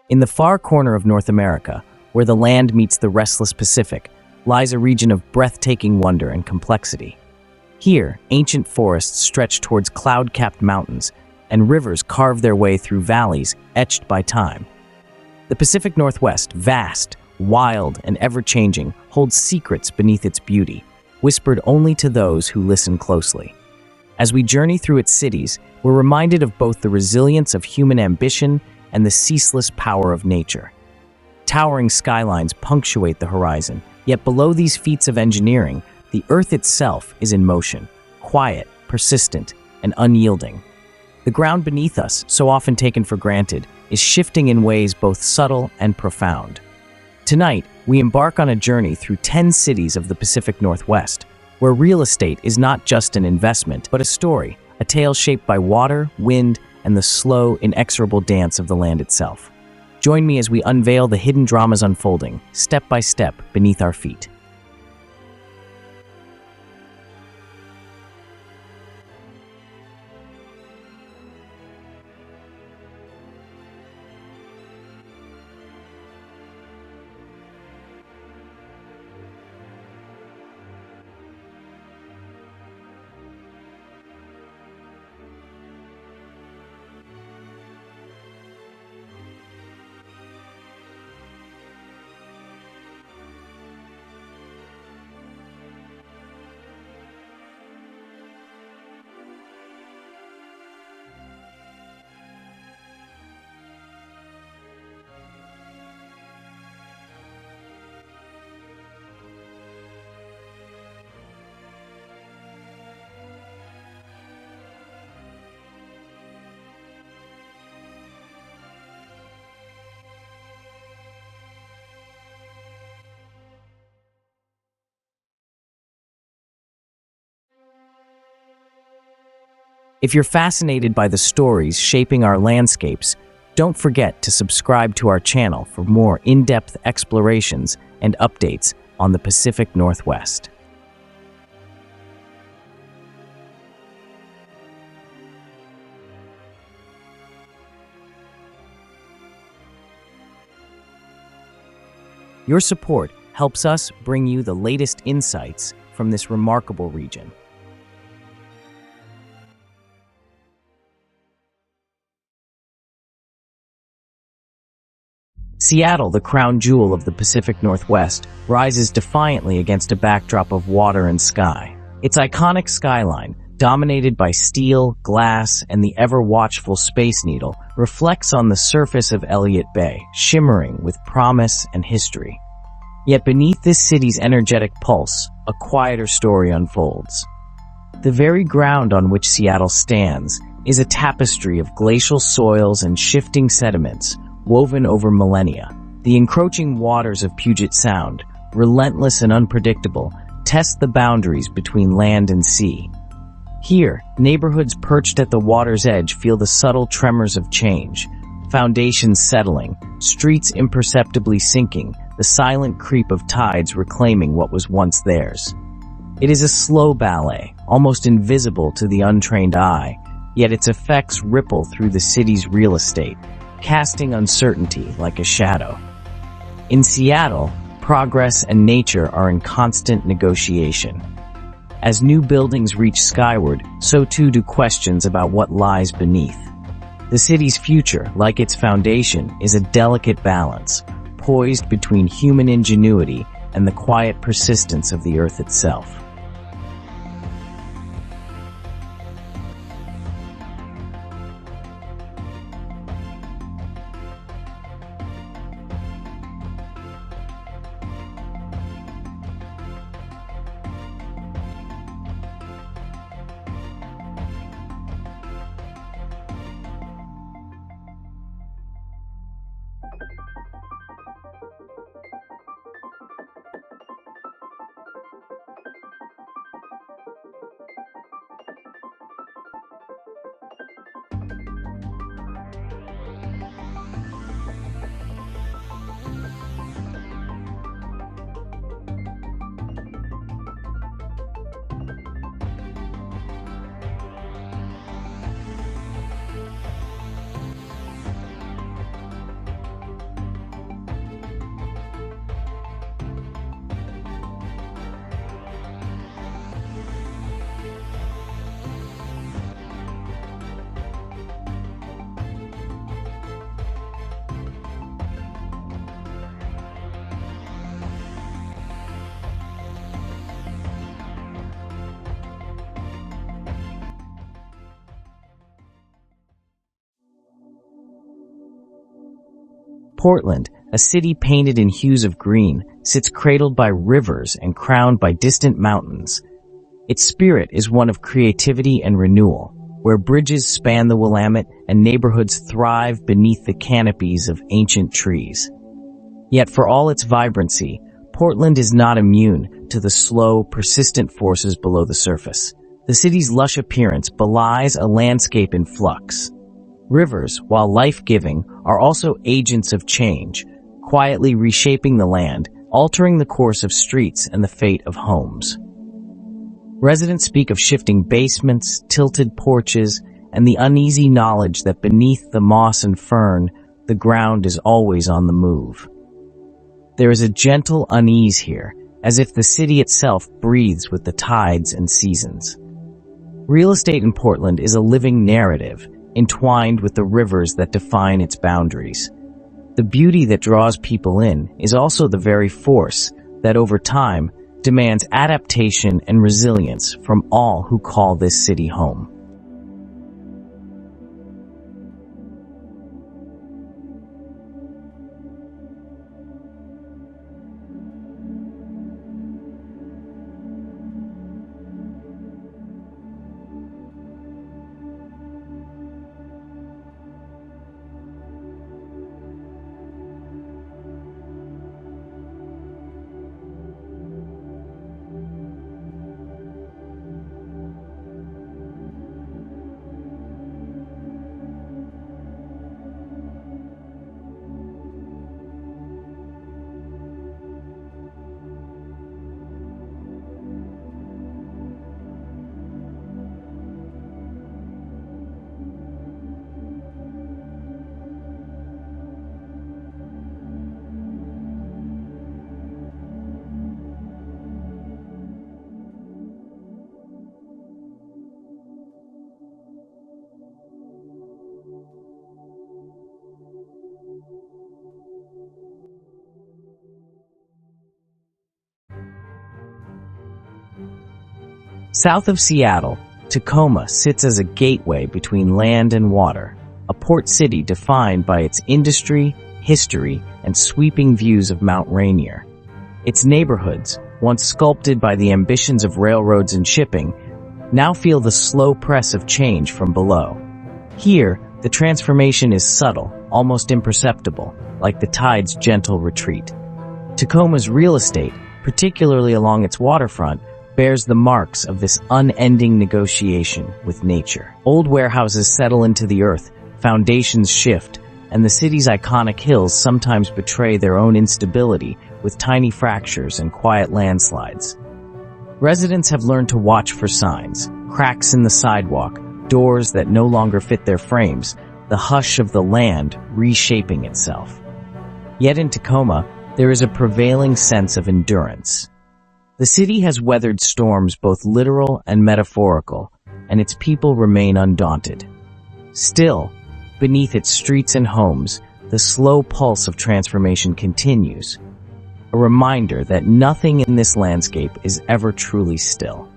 In the far corner of North America, where the land meets the restless Pacific, lies a region of breathtaking wonder and complexity. Here, ancient forests stretch towards cloud-capped mountains, and rivers carve their way through valleys etched by time. The Pacific Northwest, vast, wild, and ever-changing, holds secrets beneath its beauty, whispered only to those who listen closely. As we journey through its cities, we're reminded of both the resilience of human ambition and the ceaseless power of nature. Towering skylines punctuate the horizon, yet below these feats of engineering, the Earth itself is in motion, quiet, persistent, and unyielding. The ground beneath us, so often taken for granted, is shifting in ways both subtle and profound. Tonight, we embark on a journey through 10 cities of the Pacific Northwest, where real estate is not just an investment, but a story, a tale shaped by water, wind, and the slow, inexorable dance of the land itself. Join me as we unveil the hidden dramas unfolding, step by step, beneath our feet. If you're fascinated by the stories shaping our landscapes, don't forget to subscribe to our channel for more in-depth explorations and updates on the Pacific Northwest. Your support helps us bring you the latest insights from this remarkable region. Seattle, the crown jewel of the Pacific Northwest, rises defiantly against a backdrop of water and sky. Its iconic skyline, dominated by steel, glass, and the ever-watchful Space Needle, reflects on the surface of Elliott Bay, shimmering with promise and history. Yet beneath this city's energetic pulse, a quieter story unfolds. The very ground on which Seattle stands is a tapestry of glacial soils and shifting sediments, woven over millennia. The encroaching waters of Puget Sound, relentless and unpredictable, test the boundaries between land and sea. Here, neighborhoods perched at the water's edge feel the subtle tremors of change, foundations settling, streets imperceptibly sinking, the silent creep of tides reclaiming what was once theirs. It is a slow ballet, almost invisible to the untrained eye, yet its effects ripple through the city's real estate, casting uncertainty like a shadow. In Seattle, progress and nature are in constant negotiation. As new buildings reach skyward, so too do questions about what lies beneath. The city's future, like its foundation, is a delicate balance, poised between human ingenuity and the quiet persistence of the Earth itself. Portland, a city painted in hues of green, sits cradled by rivers and crowned by distant mountains. Its spirit is one of creativity and renewal, where bridges span the Willamette and neighborhoods thrive beneath the canopies of ancient trees. Yet for all its vibrancy, Portland is not immune to the slow, persistent forces below the surface. The city's lush appearance belies a landscape in flux. Rivers, while life-giving, are also agents of change, quietly reshaping the land, altering the course of streets and the fate of homes. Residents speak of shifting basements, tilted porches, and the uneasy knowledge that beneath the moss and fern, the ground is always on the move. There is a gentle unease here, as if the city itself breathes with the tides and seasons. Real estate in Portland is a living narrative, entwined with the rivers that define its boundaries. The beauty that draws people in is also the very force that, over time, demands adaptation and resilience from all who call this city home. South of Seattle, Tacoma sits as a gateway between land and water, a port city defined by its industry, history, and sweeping views of Mount Rainier. Its neighborhoods, once sculpted by the ambitions of railroads and shipping, now feel the slow press of change from below. Here, the transformation is subtle, almost imperceptible, like the tide's gentle retreat. Tacoma's real estate, particularly along its waterfront, bears the marks of this unending negotiation with nature. Old warehouses settle into the earth, foundations shift, and the city's iconic hills sometimes betray their own instability with tiny fractures and quiet landslides. Residents have learned to watch for signs, cracks in the sidewalk, doors that no longer fit their frames, the hush of the land reshaping itself. Yet in Tacoma, there is a prevailing sense of endurance. The city has weathered storms both literal and metaphorical, and its people remain undaunted. Still, beneath its streets and homes, the slow pulse of transformation continues, a reminder that nothing in this landscape is ever truly still.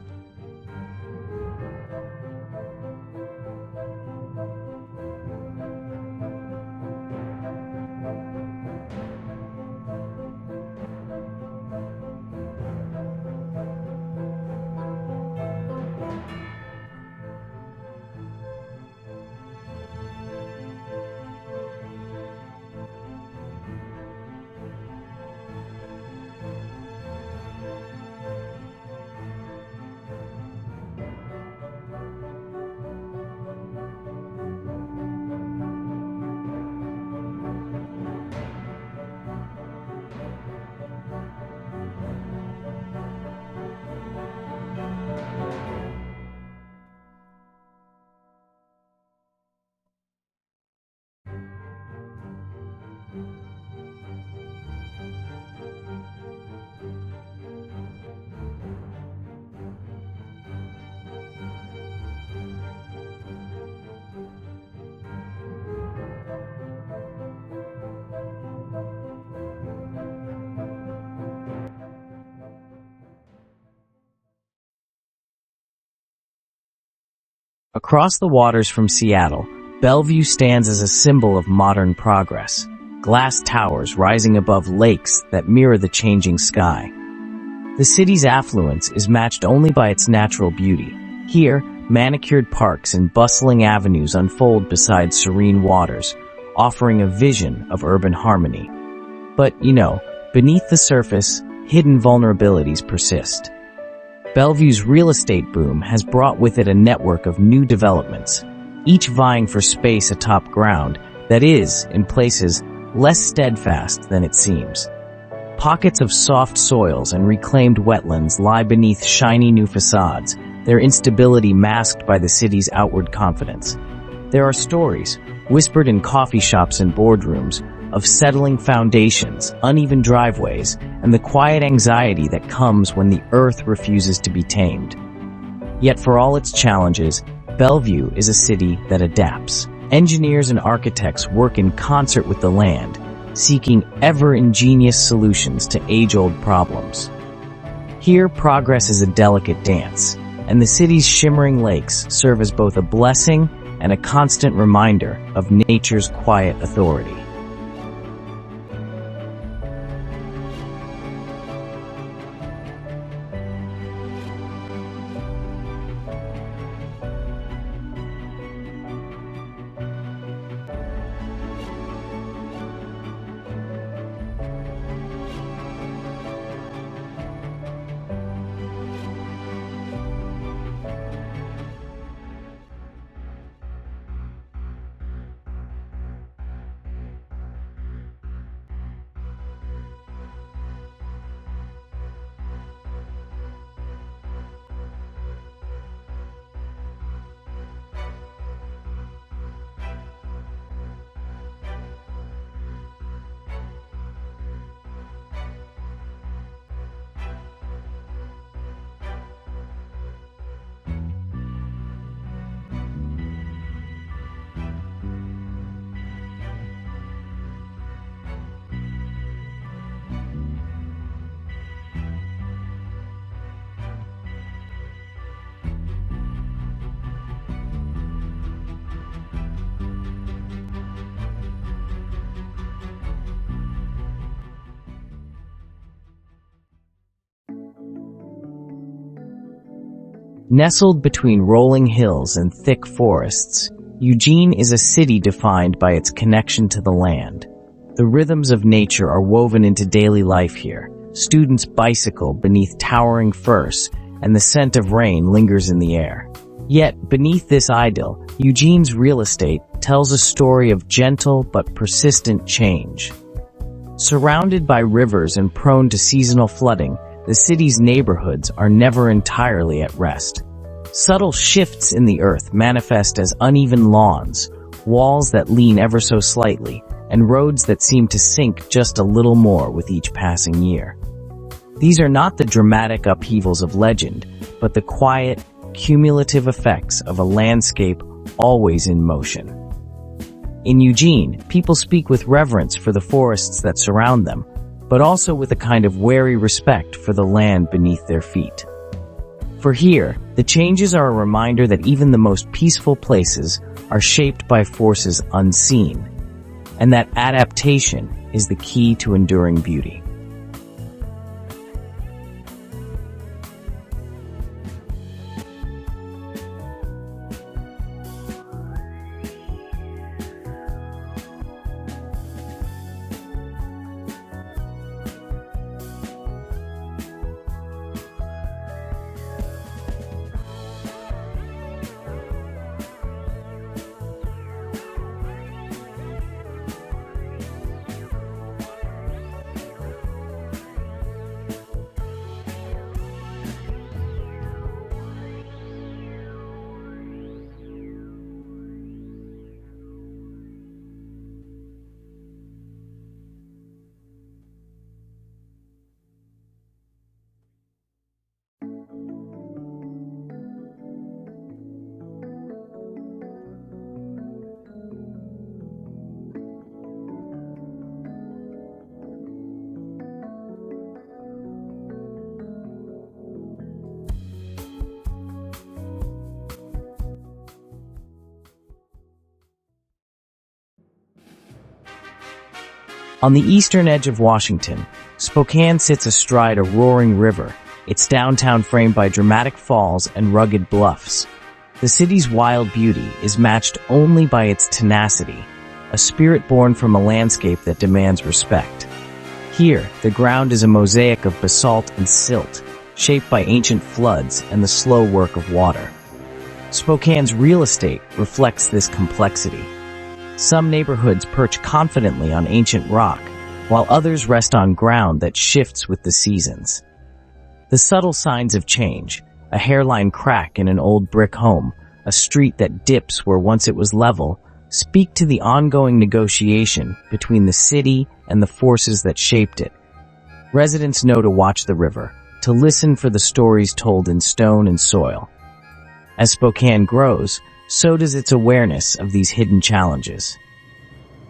Across the waters from Seattle, Bellevue stands as a symbol of modern progress. glass towers rising above lakes that mirror the changing sky. The city's affluence is matched only by its natural beauty. Here, manicured parks and bustling avenues unfold beside serene waters, offering a vision of urban harmony. But, beneath the surface, hidden vulnerabilities persist. Bellevue's real estate boom has brought with it a network of new developments, each vying for space atop ground that is, in places, less steadfast than it seems. Pockets of soft soils and reclaimed wetlands lie beneath shiny new facades, their instability masked by the city's outward confidence. There are stories, whispered in coffee shops and boardrooms, of settling foundations, uneven driveways, and the quiet anxiety that comes when the earth refuses to be tamed. Yet for all its challenges, Bellevue is a city that adapts. Engineers and architects work in concert with the land, seeking ever-ingenious solutions to age-old problems. Here, progress is a delicate dance, and the city's shimmering lakes serve as both a blessing and a constant reminder of nature's quiet authority. Nestled between rolling hills and thick forests, Eugene is a city defined by its connection to the land. The rhythms of nature are woven into daily life here. Students bicycle beneath towering firs, and the scent of rain lingers in the air. Yet, beneath this idyll, Eugene's real estate tells a story of gentle but persistent change. Surrounded by rivers and prone to seasonal flooding, the city's neighborhoods are never entirely at rest. Subtle shifts in the earth manifest as uneven lawns, walls that lean ever so slightly, and roads that seem to sink just a little more with each passing year. These are not the dramatic upheavals of legend, but the quiet, cumulative effects of a landscape always in motion. In Eugene, people speak with reverence for the forests that surround them, but also with a kind of wary respect for the land beneath their feet. For here, the changes are a reminder that even the most peaceful places are shaped by forces unseen, and that adaptation is the key to enduring beauty. On the eastern edge of Washington, Spokane sits astride a roaring river, its downtown framed by dramatic falls and rugged bluffs. The city's wild beauty is matched only by its tenacity, a spirit born from a landscape that demands respect. Here, the ground is a mosaic of basalt and silt, shaped by ancient floods and the slow work of water. Spokane's real estate reflects this complexity. Some neighborhoods perch confidently on ancient rock, while others rest on ground that shifts with the seasons. The subtle signs of change, a hairline crack in an old brick home, a street that dips where once it was level, speak to the ongoing negotiation between the city and the forces that shaped it. Residents know to watch the river, to listen for the stories told in stone and soil. As Spokane grows, so does its awareness of these hidden challenges.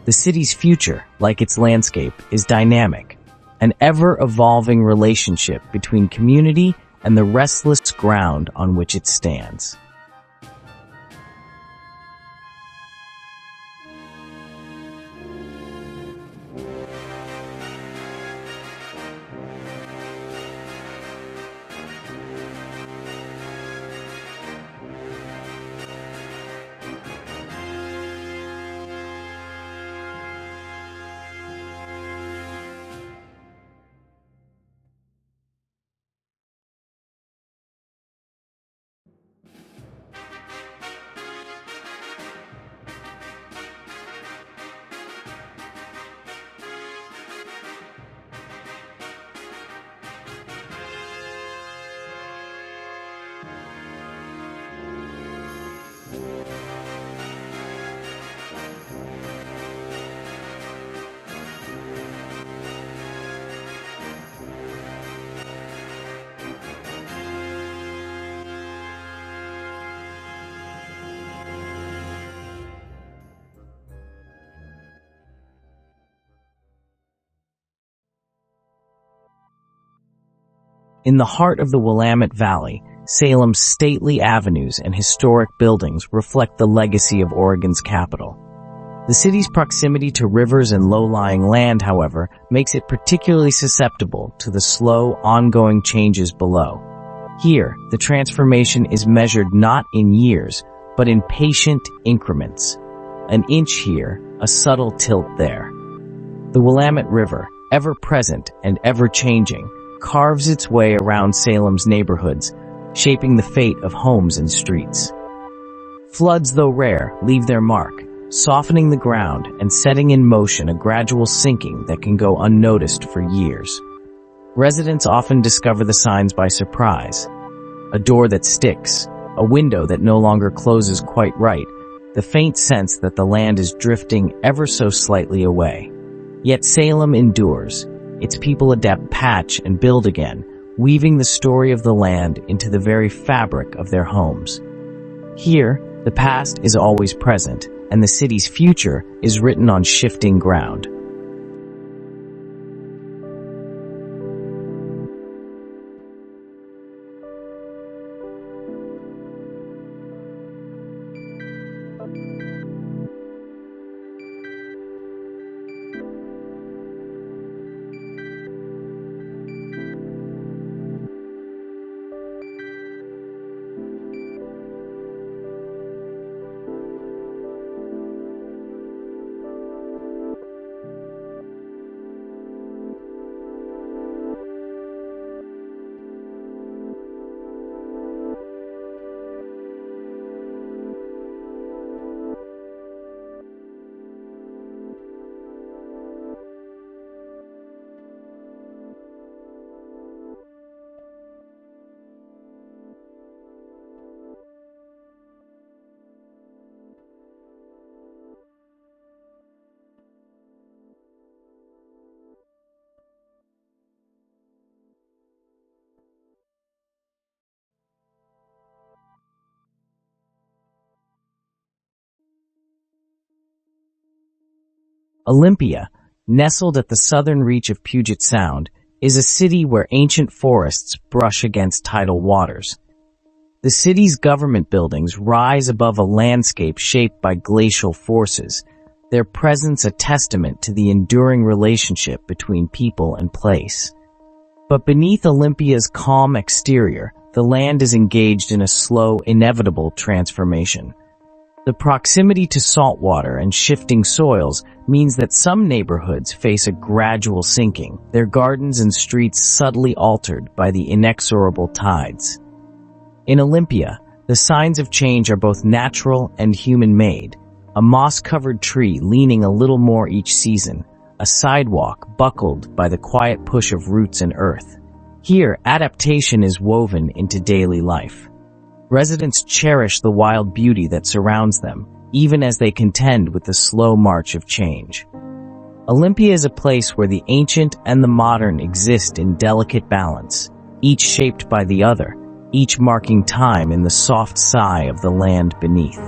The city's future, like its landscape, is dynamic, an ever-evolving relationship between community and the restless ground on which it stands. In the heart of the Willamette Valley, Salem's stately avenues and historic buildings reflect the legacy of Oregon's capital. The city's proximity to rivers and low-lying land, however, makes it particularly susceptible to the slow, ongoing changes below. Here, the transformation is measured not in years, but in patient increments. An inch here, a subtle tilt there. The Willamette River, ever-present and ever-changing, carves its way around Salem's neighborhoods, shaping the fate of homes and streets. Floods, though rare, leave their mark, softening the ground and setting in motion a gradual sinking that can go unnoticed for years. Residents often discover the signs by surprise. A door that sticks, a window that no longer closes quite right, the faint sense that the land is drifting ever so slightly away. Yet Salem endures. Its people adapt, patch, and build again, weaving the story of the land into the very fabric of their homes. Here, the past is always present, and the city's future is written on shifting ground. Olympia, nestled at the southern reach of Puget Sound, is a city where ancient forests brush against tidal waters. The city's government buildings rise above a landscape shaped by glacial forces, their presence a testament to the enduring relationship between people and place. But beneath Olympia's calm exterior, the land is engaged in a slow, inevitable transformation. The proximity to saltwater and shifting soils means that some neighborhoods face a gradual sinking, their gardens and streets subtly altered by the inexorable tides. In Olympia, the signs of change are both natural and human-made. A moss-covered tree leaning a little more each season, a sidewalk buckled by the quiet push of roots and earth. Here, adaptation is woven into daily life. Residents cherish the wild beauty that surrounds them, even as they contend with the slow march of change. Olympia is a place where the ancient and the modern exist in delicate balance, each shaped by the other, each marking time in the soft sigh of the land beneath.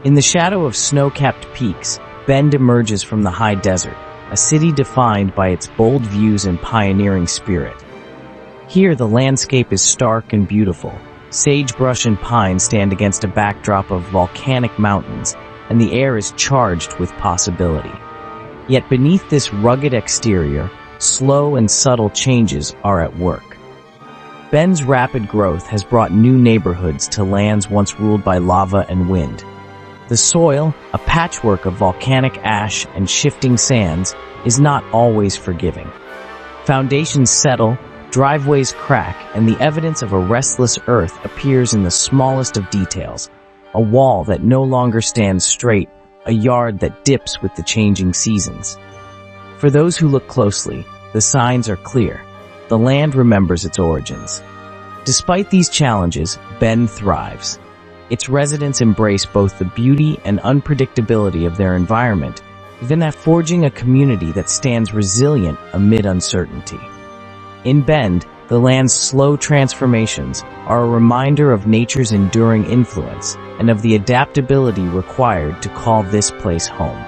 In the shadow of snow-capped peaks, Bend emerges from the high desert, a city defined by its bold views and pioneering spirit. Here, the landscape is stark and beautiful. Sagebrush and pine stand against a backdrop of volcanic mountains, and the air is charged with possibility. Yet beneath this rugged exterior, slow and subtle changes are at work. Bend's rapid growth has brought new neighborhoods to lands once ruled by lava and wind. The soil, a patchwork of volcanic ash and shifting sands, is not always forgiving. Foundations settle, driveways crack, and the evidence of a restless earth appears in the smallest of details. A wall that no longer stands straight, a yard that dips with the changing seasons. For those who look closely, the signs are clear. The land remembers its origins. Despite these challenges, Bend thrives. Its residents embrace both the beauty and unpredictability of their environment, even that forging a community that stands resilient amid uncertainty. In Bend, the land's slow transformations are a reminder of nature's enduring influence and of the adaptability required to call this place home.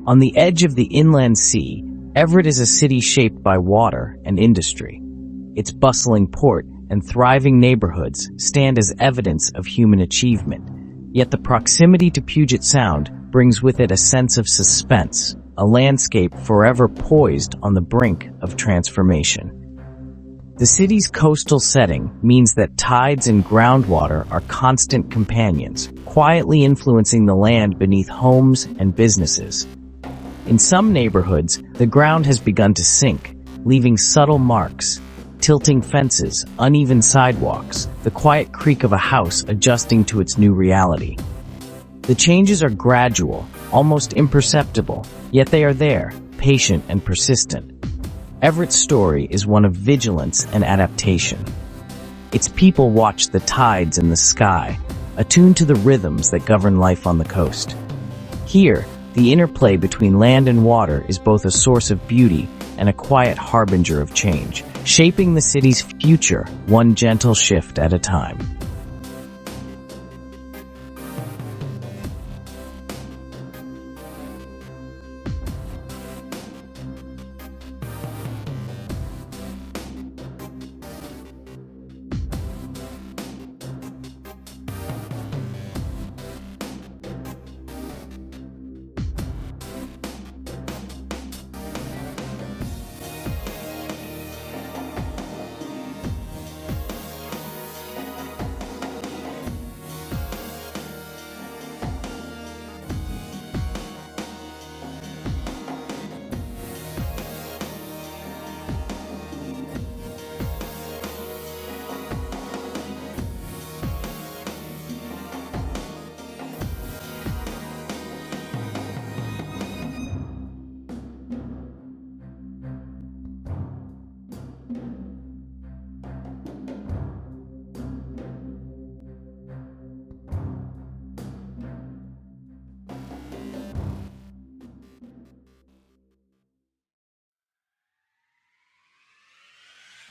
On the edge of the inland sea, Everett is a city shaped by water and industry. Its bustling port, and thriving neighborhoods stand as evidence of human achievement. Yet the proximity to Puget Sound brings with it a sense of suspense, a landscape forever poised on the brink of transformation. The city's coastal setting means that tides and groundwater are constant companions, quietly influencing the land beneath homes and businesses. In some neighborhoods, the ground has begun to sink, leaving subtle marks, tilting fences, uneven sidewalks, the quiet creak of a house adjusting to its new reality. The changes are gradual, almost imperceptible, yet they are there, patient and persistent. Everett's story is one of vigilance and adaptation. Its people watch the tides in the sky, attuned to the rhythms that govern life on the coast. Here, the interplay between land and water is both a source of beauty and a quiet harbinger of change, shaping the city's future one gentle shift at a time.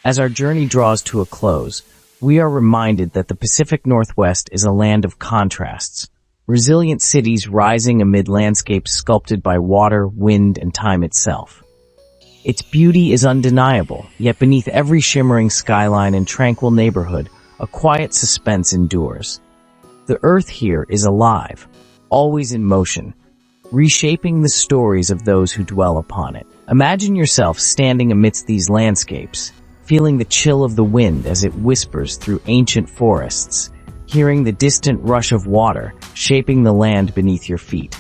As our journey draws to a close, we are reminded that the Pacific Northwest is a land of contrasts, resilient cities rising amid landscapes sculpted by water, wind, and time itself. Its beauty is undeniable, yet beneath every shimmering skyline and tranquil neighborhood, a quiet suspense endures. The earth here is alive, always in motion, reshaping the stories of those who dwell upon it. Imagine yourself standing amidst these landscapes, feeling the chill of the wind as it whispers through ancient forests, hearing the distant rush of water shaping the land beneath your feet.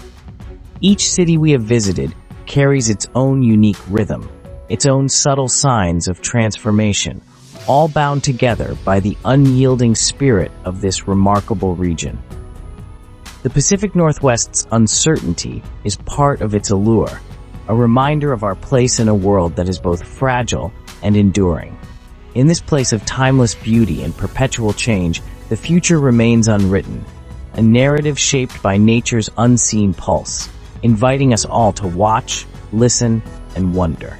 Each city we have visited carries its own unique rhythm, its own subtle signs of transformation, all bound together by the unyielding spirit of this remarkable region. The Pacific Northwest's uncertainty is part of its allure, a reminder of our place in a world that is both fragile and enduring. In this place of timeless beauty and perpetual change, the future remains unwritten, a narrative shaped by nature's unseen pulse, inviting us all to watch, listen, and wonder.